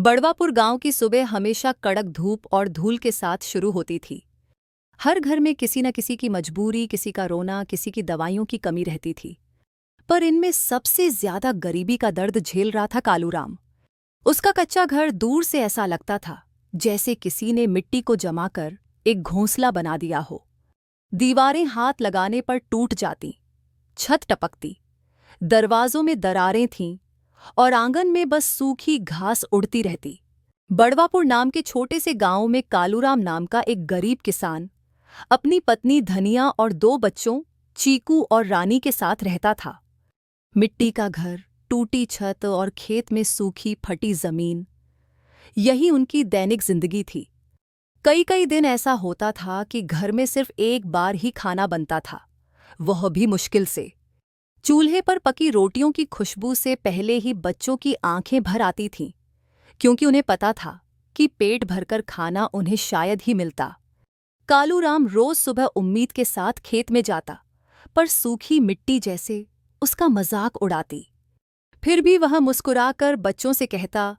बड़वापुर गांव की सुबह हमेशा कड़क धूप और धूल के साथ शुरू होती थी। हर घर में किसी न किसी की मजबूरी, किसी का रोना, किसी की दवाइयों की कमी रहती थी। पर इनमें सबसे ज्यादा गरीबी का दर्द झेल रहा था कालूराम। उसका कच्चा घर दूर से ऐसा लगता था जैसे किसी ने मिट्टी को जमाकर एक घोंसला बना दिया हो। दीवारें हाथ लगाने पर टूट जाती, छत टपकती, दरवाजों में दरारें थीं और आंगन में बस सूखी घास उड़ती रहती। बड़वापुर नाम के छोटे से गांव में कालूराम नाम का एक गरीब किसान अपनी पत्नी धनिया और 2 बच्चों चीकू और रानी के साथ रहता था। मिट्टी का घर, टूटी छत और खेत में सूखी फटी जमीन, यही उनकी दैनिक जिंदगी थी। कई कई दिन ऐसा होता था कि घर में सिर्फ एक बार ही खाना बनता था, वह भी मुश्किल से। चूल्हे पर पकी रोटियों की खुशबू से पहले ही बच्चों की आंखें भर आती थीं, क्योंकि उन्हें पता था कि पेट भरकर खाना उन्हें शायद ही मिलता। कालूराम रोज सुबह उम्मीद के साथ खेत में जाता, पर सूखी मिट्टी जैसे उसका मजाक उड़ाती। फिर भी वह मुस्कुराकर बच्चों से कहता,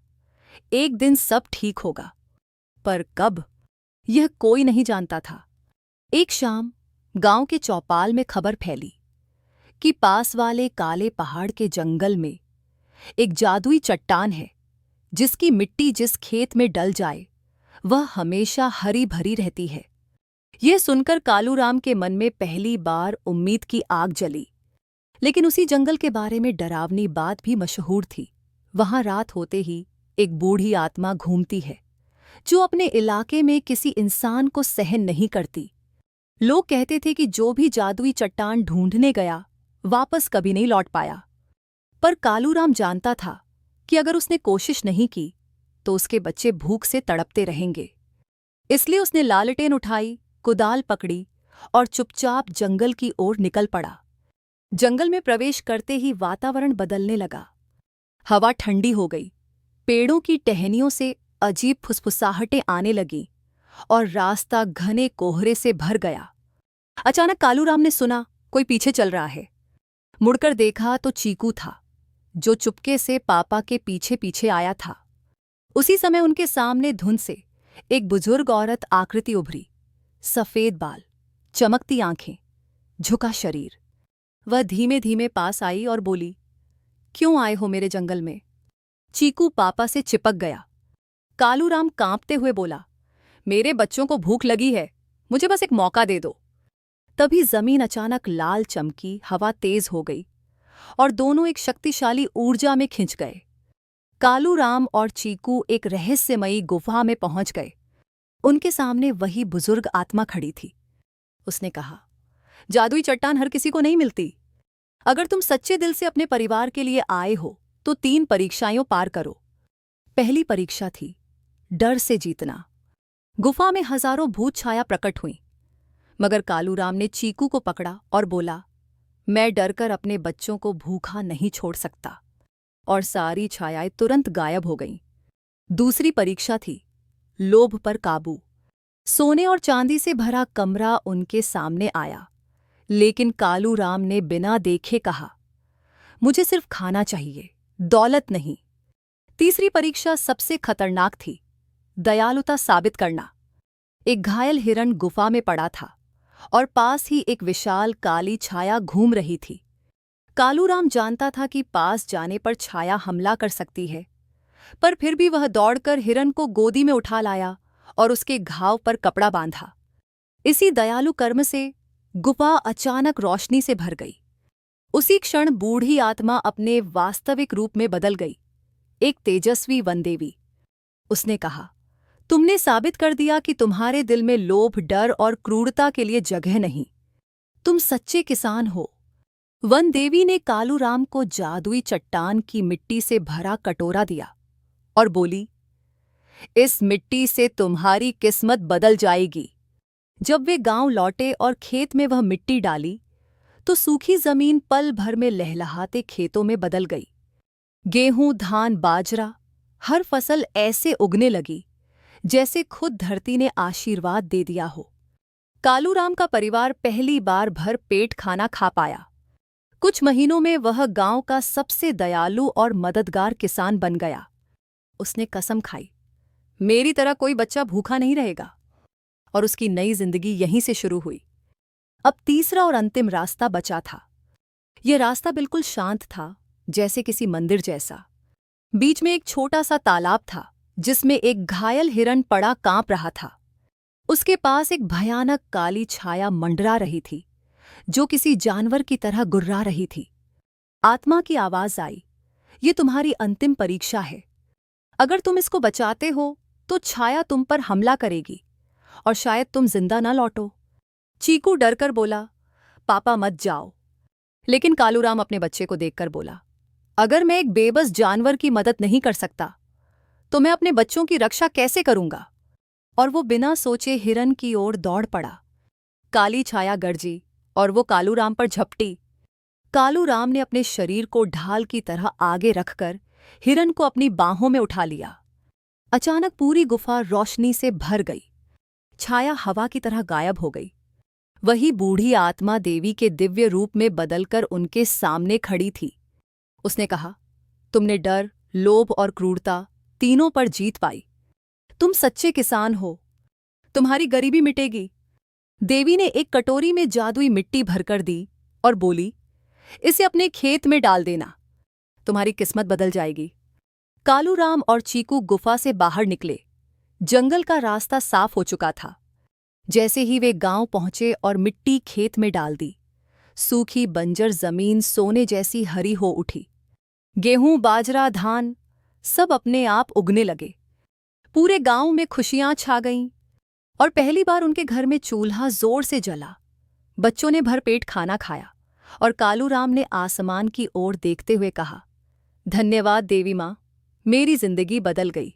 एक दिन सब ठीक होगा। पर कब, यह कोई नहीं जानता था। एक शाम गांव के चौपाल में खबर फैली कि पास वाले काले पहाड़ के जंगल में एक जादुई चट्टान है, जिसकी मिट्टी जिस खेत में डल जाए वह हमेशा हरी भरी रहती है। यह सुनकर कालूराम के मन में पहली बार उम्मीद की आग जली। लेकिन उसी जंगल के बारे में डरावनी बात भी मशहूर थी। वहां रात होते ही एक बूढ़ी आत्मा घूमती है, जो अपने इलाके में किसी इंसान को सहन नहीं करती। लोग कहते थे कि जो भी जादुई चट्टान ढूंढने गया वापस कभी नहीं लौट पाया। पर कालूराम जानता था कि अगर उसने कोशिश नहीं की तो उसके बच्चे भूख से तड़पते रहेंगे। इसलिए उसने लालटेन उठाई, कुदाल पकड़ी और चुपचाप जंगल की ओर निकल पड़ा। जंगल में प्रवेश करते ही वातावरण बदलने लगा। हवा ठंडी हो गई, पेड़ों की टहनियों से अजीब फुसफुसाहटें आने लगीं और रास्ता घने कोहरे से भर गया। अचानक कालूराम ने सुना कोई पीछे चल रहा है। मुड़कर देखा तो चीकू था, जो चुपके से पापा के पीछे पीछे आया था। उसी समय उनके सामने धुंध से एक बुजुर्ग औरत आकृति उभरी। सफेद बाल, चमकती आंखें, झुका शरीर। वह धीमे धीमे पास आई और बोली, क्यों आए हो मेरे जंगल में? चीकू पापा से चिपक गया। कालूराम कांपते हुए बोला, मेरे बच्चों को भूख लगी है, मुझे बस एक मौका दे दो। तभी जमीन अचानक लाल चमकी, हवा तेज हो गई और दोनों एक शक्तिशाली ऊर्जा में खिंच गए। कालूराम और चीकू एक रहस्यमयी गुफा में पहुंच गए। उनके सामने वही बुजुर्ग आत्मा खड़ी थी। उसने कहा, जादुई चट्टान हर किसी को नहीं मिलती। अगर तुम सच्चे दिल से अपने परिवार के लिए आए हो तो 3 परीक्षाएं पार करो। पहली परीक्षा थी डर से जीतना। गुफा में हजारों भूत छाया प्रकट हुई, मगर कालूराम ने चीकू को पकड़ा और बोला, मैं डरकर अपने बच्चों को भूखा नहीं छोड़ सकता। और सारी छायाएं तुरंत गायब हो गईं। दूसरी परीक्षा थी लोभ पर काबू। सोने और चांदी से भरा कमरा उनके सामने आया, लेकिन कालूराम ने बिना देखे कहा, मुझे सिर्फ खाना चाहिए, दौलत नहीं। तीसरी परीक्षा सबसे खतरनाक थी दयालुता साबित करना। एक घायल हिरण गुफा में पड़ा था और पास ही एक विशाल काली छाया घूम रही थी। कालूराम जानता था कि पास जाने पर छाया हमला कर सकती है, पर फिर भी वह दौड़कर हिरण को गोदी में उठा लाया और उसके घाव पर कपड़ा बांधा। इसी दयालु कर्म से गुफा अचानक रोशनी से भर गई। उसी क्षण बूढ़ी आत्मा अपने वास्तविक रूप में बदल गई, एक तेजस्वी वनदेवी। उसने कहा, तुमने साबित कर दिया कि तुम्हारे दिल में लोभ, डर और क्रूरता के लिए जगह नहीं। तुम सच्चे किसान हो। वनदेवी ने कालूराम को जादुई चट्टान की मिट्टी से भरा कटोरा दिया और बोली, इस मिट्टी से तुम्हारी किस्मत बदल जाएगी। जब वे गांव लौटे और खेत में वह मिट्टी डाली तो सूखी जमीन पल भर में लहलहाते खेतों में बदल गई। गेहूं, धान, बाजरा, हर फसल ऐसे उगने लगी जैसे खुद धरती ने आशीर्वाद दे दिया हो। कालूराम का परिवार पहली बार भर पेट खाना खा पाया। कुछ महीनों में वह गांव का सबसे दयालु और मददगार किसान बन गया। उसने कसम खाई, मेरी तरह कोई बच्चा भूखा नहीं रहेगा। और उसकी नई जिंदगी यहीं से शुरू हुई। अब तीसरा और अंतिम रास्ता बचा था। यह रास्ता बिल्कुल शांत था, जैसे किसी मंदिर जैसा। बीच में एक छोटा सा तालाब था, जिसमें एक घायल हिरण पड़ा कांप रहा था। उसके पास एक भयानक काली छाया मंडरा रही थी, जो किसी जानवर की तरह गुर्रा रही थी। आत्मा की आवाज आई, ये तुम्हारी अंतिम परीक्षा है। अगर तुम इसको बचाते हो तो छाया तुम पर हमला करेगी और शायद तुम जिंदा न लौटो। चीकू डरकर बोला, पापा मत जाओ। लेकिन कालूराम अपने बच्चे को देखकर बोला, अगर मैं एक बेबस जानवर की मदद नहीं कर सकता तो मैं अपने बच्चों की रक्षा कैसे करूंगा। और वो बिना सोचे हिरन की ओर दौड़ पड़ा। काली छाया गरजी और वो कालूराम पर झपटी। कालूराम ने अपने शरीर को ढाल की तरह आगे रखकर हिरन को अपनी बाहों में उठा लिया। अचानक पूरी गुफा रोशनी से भर गई। छाया हवा की तरह गायब हो गई। वही बूढ़ी आत्मा देवी के दिव्य रूप में बदलकर उनके सामने खड़ी थी। उसने कहा, तुमने डर, लोभ और क्रूरता तीनों पर जीत पाई। तुम सच्चे किसान हो। तुम्हारी गरीबी मिटेगी। देवी ने एक कटोरी में जादुई मिट्टी भरकर दी और बोली, इसे अपने खेत में डाल देना। तुम्हारी किस्मत बदल जाएगी। कालूराम और चीकू गुफा से बाहर निकले। जंगल का रास्ता साफ हो चुका था। जैसे ही वे गांव पहुंचे और मिट्टी खेत में डाल दी, सूखी बंजर जमीन सोने जैसी हरी हो उठी। गेहूं, बाजरा, धान सब अपने आप उगने लगे। पूरे गांव में खुशियां छा गईं और पहली बार उनके घर में चूल्हा जोर से जला। बच्चों ने भरपेट खाना खाया और कालूराम ने आसमान की ओर देखते हुए कहा, धन्यवाद देवी माँ, मेरी जिंदगी बदल गई।